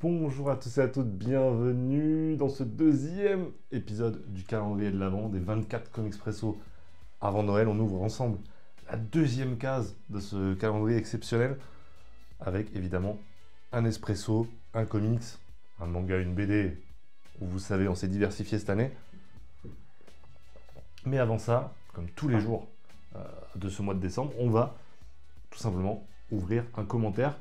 Bonjour à tous et à toutes, bienvenue dans ce deuxième épisode du calendrier de l'Avent, des 24 Comexpresso avant Noël. On ouvre ensemble la deuxième case de ce calendrier exceptionnel, avec évidemment un espresso, un comics, un manga, une BD, où vous savez, on s'est diversifié cette année. Mais avant ça, comme tous les jours de ce mois de décembre, on va tout simplement ouvrir un commentaire,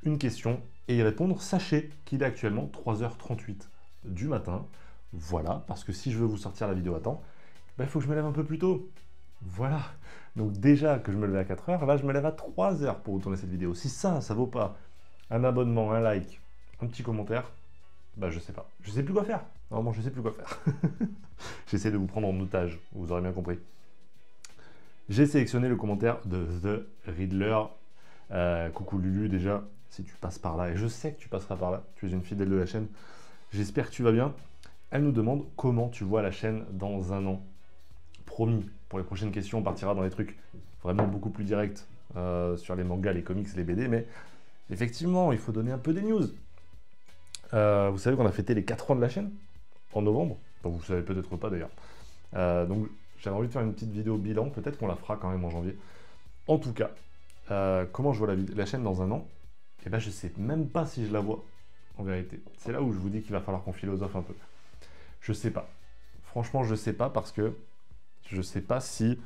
une question et y répondre. Sachez qu'il est actuellement 3h38 du matin. Voilà, parce que si je veux vous sortir la vidéo à temps, il faut que je me lève un peu plus tôt. Voilà. Donc déjà que je me levais à 4h, là je me lève à 3h pour vous tourner cette vidéo. Si ça vaut pas un abonnement, un like, un petit commentaire, je sais pas. Je sais plus quoi faire. Normalement, je sais plus quoi faire. J'essaie de vous prendre en otage, vous aurez bien compris. J'ai sélectionné le commentaire de The Riddler. Coucou Lulu, déjà, si tu passes par là, et je sais que tu passeras par là, tu es une fidèle de la chaîne, j'espère que tu vas bien. Elle nous demande comment tu vois la chaîne dans un an. Promis, pour les prochaines questions, on partira dans des trucs vraiment beaucoup plus directs sur les mangas, les comics, les BD, mais effectivement, il faut donner un peu des news. Vous savez qu'on a fêté les 4 ans de la chaîne en novembre, donc vous savez peut-être pas d'ailleurs. Donc j'avais envie de faire une petite vidéo bilan, peut-être qu'on la fera quand même en janvier. En tout cas, comment je vois la chaîne dans un an? Et je sais même pas si je la vois, en vérité. C'est là où je vous dis qu'il va falloir qu'on philosophe un peu. Je sais pas. Franchement, je sais pas parce que je sais pas si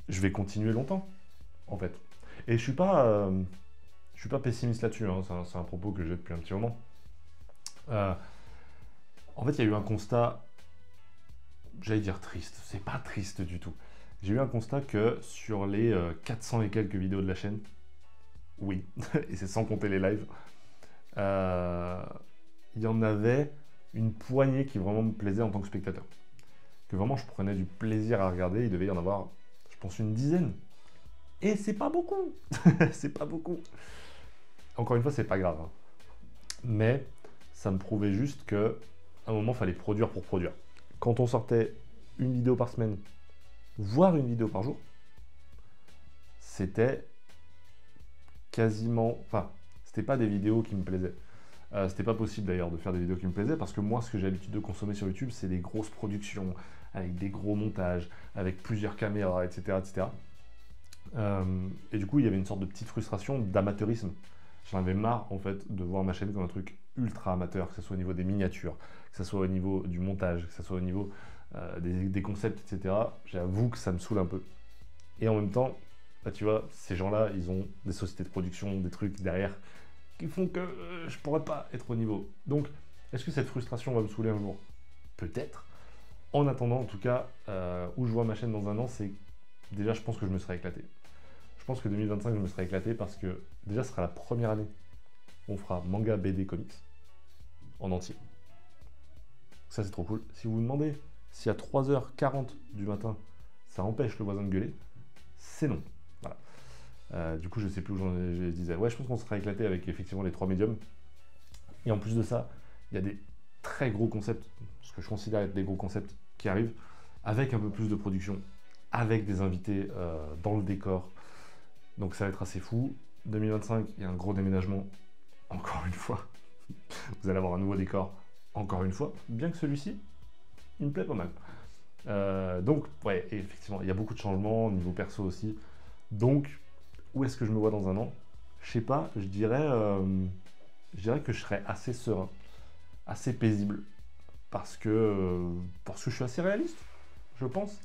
je vais continuer longtemps, en fait. Et je suis pas pessimiste là-dessus, hein. C'est un propos que j'ai depuis un petit moment. En fait, il y a eu un constat, j'allais dire triste, c'est pas triste du tout. J'ai eu un constat que sur les 400 et quelques vidéos de la chaîne, oui, et c'est sans compter les lives, il y en avait une poignée qui vraiment me plaisait en tant que spectateur. Que vraiment je prenais du plaisir à regarder, il devait y en avoir, je pense, une dizaine. Et c'est pas beaucoup. C'est pas beaucoup. Encore une fois, c'est pas grave, hein. Mais ça me prouvait juste que à un moment, il fallait produire pour produire. Quand on sortait une vidéo par semaine, voire une vidéo par jour, c'était quasiment... Enfin, c'était pas des vidéos qui me plaisaient. C'était pas possible d'ailleurs de faire des vidéos qui me plaisaient parce que moi, ce que j'ai l'habitude de consommer sur YouTube, c'est des grosses productions, avec des gros montages, avec plusieurs caméras, etc. etc. Et du coup, il y avait une sorte de petite frustration d'amateurisme. J'en avais marre, en fait, de voir ma chaîne comme un truc ultra amateur, que ce soit au niveau des miniatures, que ce soit au niveau du montage, que ce soit au niveau des concepts, etc. J'avoue que ça me saoule un peu. Et en même temps, tu vois, ces gens-là, ils ont des sociétés de production, des trucs derrière, qui font que je pourrais pas être au niveau. Donc, est-ce que cette frustration va me saouler un jour? Peut-être. En attendant, en tout cas, où je vois ma chaîne dans un an, c'est... Déjà, je pense que je me serai éclaté. Je pense que 2025, je me serai éclaté parce que déjà, ce sera la première année où on fera manga, BD, comics en entier. Ça, c'est trop cool. Si vous vous demandez si à 3h40 du matin, ça empêche le voisin de gueuler, c'est non. Voilà. Du coup, je sais plus où je disais. Ouais, je pense qu'on sera éclaté avec effectivement les 3 médiums. Et en plus de ça, il y a des très gros concepts, ce que je considère être des gros concepts qui arrivent, avec un peu plus de production, avec des invités dans le décor. Donc ça va être assez fou. 2025, il y a un gros déménagement, encore une fois. Vous allez avoir un nouveau décor, encore une fois, bien que celui-ci, il me plaît pas mal. Donc, ouais, et effectivement, il y a beaucoup de changements, niveau perso aussi. Donc, où est-ce que je me vois dans un an? Je sais pas, je dirais que je serais assez serein, assez paisible, parce que je suis assez réaliste, je pense.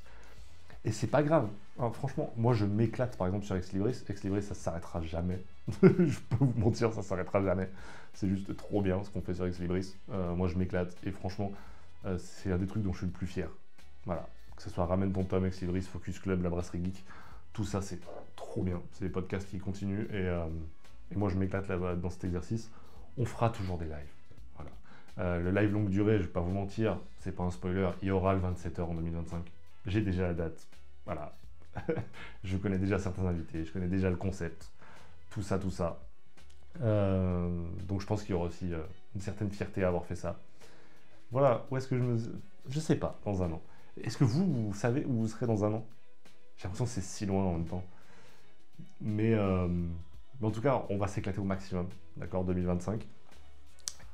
Et c'est pas grave. Alors, franchement, moi je m'éclate par exemple sur Ex Libris. Ex Libris, ça s'arrêtera jamais. Je peux vous mentir, ça s'arrêtera jamais. C'est juste trop bien ce qu'on fait sur Ex Libris. Moi je m'éclate et franchement, c'est un des trucs dont je suis le plus fier. Voilà. Que ce soit Ramène ton tome, Ex Libris, Focus Club, La Brasserie Geek, tout ça c'est trop bien. C'est des podcasts qui continuent et moi je m'éclate là dans cet exercice. On fera toujours des lives. Voilà. Le live longue durée, je vais pas vous mentir, c'est pas un spoiler, il y aura le 27h en 2025. J'ai déjà la date, voilà. Je connais déjà certains invités, je connais déjà le concept, tout ça, tout ça. Donc je pense qu'il y aura aussi une certaine fierté à avoir fait ça. Voilà, où est-ce que je sais pas, dans un an. Est-ce que vous savez où vous serez dans un an? J'ai l'impression que c'est si loin en même temps. Mais en tout cas, on va s'éclater au maximum, d'accord, 2025.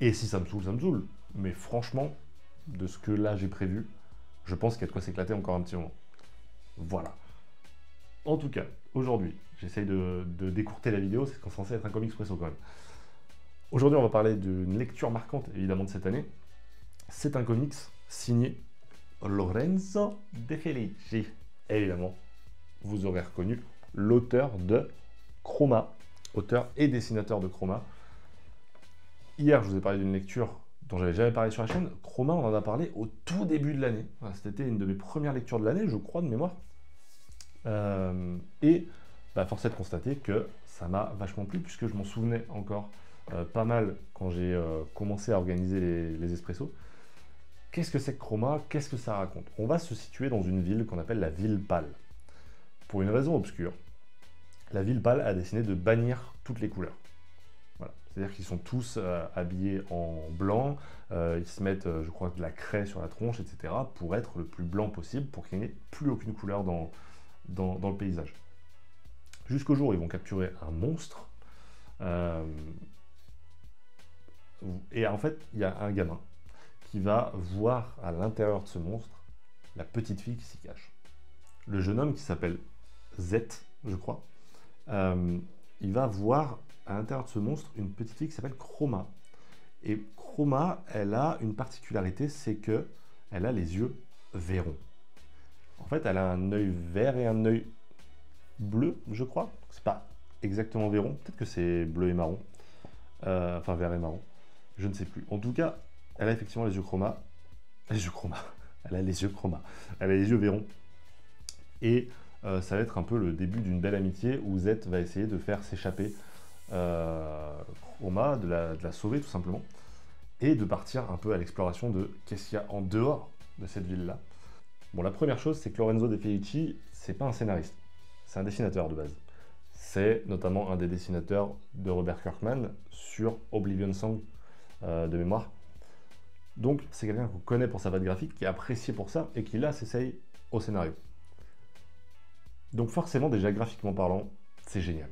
Et si ça me saoule, ça me saoule. Mais franchement, de ce que là j'ai prévu, je pense qu'il y a de quoi s'éclater encore un petit moment. Voilà. En tout cas, aujourd'hui, j'essaye de décourter la vidéo, c'est censé être un comics presso quand même. Aujourd'hui, on va parler d'une lecture marquante, évidemment, de cette année. C'est un comics signé Lorenzo De Felici. Évidemment, vous aurez reconnu l'auteur de Chroma, auteur et dessinateur de Chroma. Hier, je vous ai parlé d'une lecture dont j'avais jamais parlé sur la chaîne. Chroma, on en a parlé au tout début de l'année. Voilà, c'était une de mes premières lectures de l'année, je crois, de mémoire. Force est de constater que ça m'a vachement plu, puisque je m'en souvenais encore pas mal quand j'ai commencé à organiser les espressos. Qu'est-ce que c'est que Chroma? Qu'est-ce que ça raconte? On va se situer dans une ville qu'on appelle la ville pâle. Pour une raison obscure, la ville pâle a décidé de bannir toutes les couleurs. Voilà. C'est-à-dire qu'ils sont tous habillés en blanc, ils se mettent, je crois, de la craie sur la tronche, etc., pour être le plus blanc possible, pour qu'il n'y ait plus aucune couleur dans le paysage. Jusqu'au jour où ils vont capturer un monstre. Et en fait, il y a un gamin qui va voir à l'intérieur de ce monstre la petite fille qui s'y cache. Le jeune homme qui s'appelle Z, je crois, il va voir à l'intérieur de ce monstre une petite fille qui s'appelle Chroma. Et Chroma, elle a une particularité, c'est que elle a les yeux verrons. En fait, elle a un œil vert et un œil bleu, je crois. C'est pas exactement verron, peut-être que c'est bleu et marron. Enfin, vert et marron. Je ne sais plus. En tout cas, elle a effectivement les yeux chroma. Les yeux chroma. Elle a les yeux chroma. Elle a les yeux verrons. Et ça va être un peu le début d'une belle amitié où Z va essayer de faire s'échapper Chroma, de la sauver tout simplement. Et de partir un peu à l'exploration de qu'est-ce qu'il y a en dehors de cette ville-là. Bon, la première chose, c'est que Lorenzo De Felici, c'est pas un scénariste. C'est un dessinateur de base. C'est notamment un des dessinateurs de Robert Kirkman sur Oblivion Song de mémoire. Donc c'est quelqu'un qu'on connaît pour sa patte graphique, qui est apprécié pour ça et qui là s'essaye au scénario. Donc forcément déjà graphiquement parlant, c'est génial.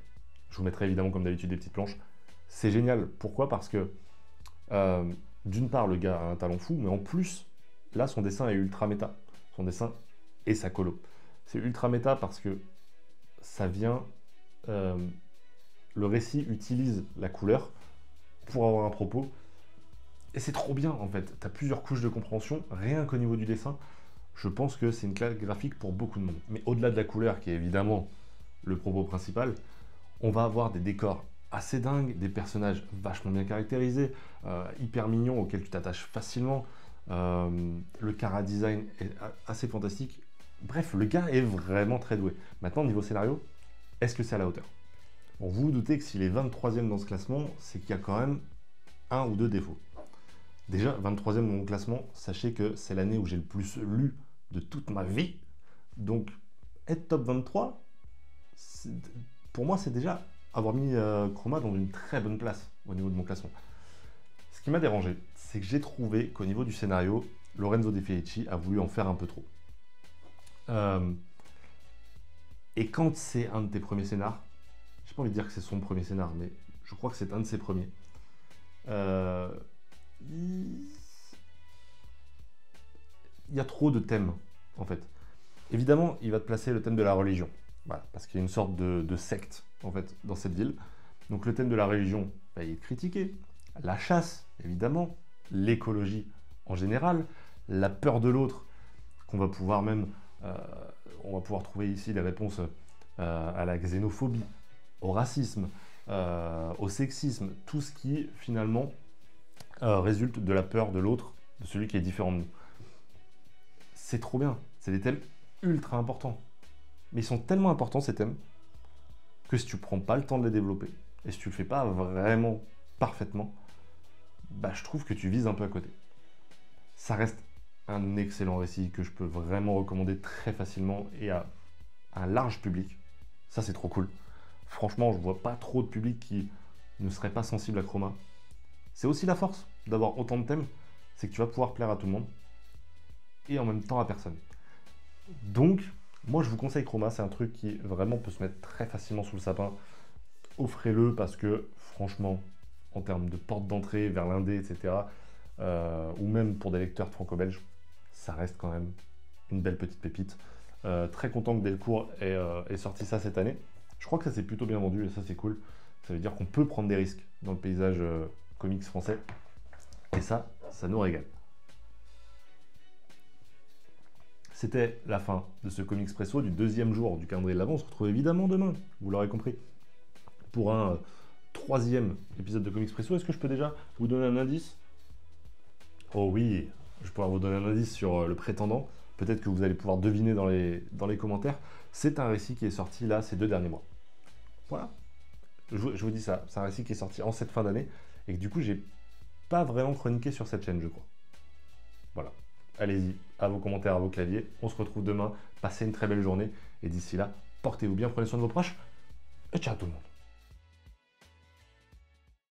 Je vous mettrai évidemment comme d'habitude des petites planches. C'est génial, pourquoi? Parce que d'une part le gars a un talent fou, mais en plus là son dessin est ultra méta. Son dessin et sa colo. C'est ultra méta parce que ça vient... le récit utilise la couleur pour avoir un propos. Et c'est trop bien en fait. Tu as plusieurs couches de compréhension, rien qu'au niveau du dessin. Je pense que c'est une claque graphique pour beaucoup de monde. Mais au-delà de la couleur, qui est évidemment le propos principal, on va avoir des décors assez dingues, des personnages vachement bien caractérisés, hyper mignons, auxquels tu t'attaches facilement. Le chara design est assez fantastique. Bref, le gars est vraiment très doué. Maintenant, niveau scénario, est-ce que c'est à la hauteur? Bon, vous vous doutez que s'il est 23e dans ce classement, c'est qu'il y a quand même un ou deux défauts. Déjà, 23e dans mon classement, sachez que c'est l'année où j'ai le plus lu de toute ma vie. Donc, être top 23, pour moi, c'est déjà avoir mis Chroma dans une très bonne place au niveau de mon classement. Ce qui m'a dérangé, c'est que j'ai trouvé qu'au niveau du scénario, Lorenzo De Felici a voulu en faire un peu trop. Et quand c'est un de tes premiers scénars, j'ai pas envie de dire que c'est son premier scénar, mais je crois que c'est un de ses premiers. Il y a trop de thèmes, en fait. Évidemment, il va te placer le thème de la religion. Voilà, parce qu'il y a une sorte de secte, en fait, dans cette ville. Donc le thème de la religion, il est critiqué. La chasse, évidemment. L'écologie, en général. La peur de l'autre, qu'on va pouvoir même... on va pouvoir trouver ici les réponses à la xénophobie, au racisme, au sexisme, tout ce qui, finalement, résulte de la peur de l'autre, de celui qui est différent de nous. C'est trop bien. C'est des thèmes ultra importants. Mais ils sont tellement importants, ces thèmes, que si tu prends pas le temps de les développer, et si tu le fais pas vraiment parfaitement, bah, je trouve que tu vises un peu à côté. Ça reste un excellent récit que je peux vraiment recommander très facilement et à un large public. Ça, c'est trop cool. Franchement, je vois pas trop de public qui ne serait pas sensible à Chroma. C'est aussi la force d'avoir autant de thèmes, c'est que tu vas pouvoir plaire à tout le monde et en même temps à personne. Donc, moi je vous conseille Chroma, c'est un truc qui vraiment peut se mettre très facilement sous le sapin. Offrez-le parce que franchement, en termes de porte d'entrée vers l'indé, etc., ou même pour des lecteurs franco-belges, ça reste quand même une belle petite pépite. Très content que Delcourt ait sorti ça cette année. Je crois que ça s'est plutôt bien vendu et ça c'est cool. Ça veut dire qu'on peut prendre des risques dans le paysage comics français. Et ça nous régale. C'était la fin de ce Comics Presso, du deuxième jour du calendrier de l'Avent. On se retrouve évidemment demain, vous l'aurez compris, pour un troisième épisode de Comics Presso. Est-ce que je peux déjà vous donner un indice? Oh oui, je vais pouvoir vous donner un indice sur le prétendant. Peut-être que vous allez pouvoir deviner dans les commentaires. C'est un récit qui est sorti là ces 2 derniers mois. Voilà. Je vous dis ça. C'est un récit qui est sorti en cette fin d'année et que du coup, j'ai pas vraiment chroniqué sur cette chaîne, je crois. Voilà. Allez-y, à vos commentaires, à vos claviers. On se retrouve demain. Passez une très belle journée et d'ici là, portez-vous bien, prenez soin de vos proches et ciao tout le monde.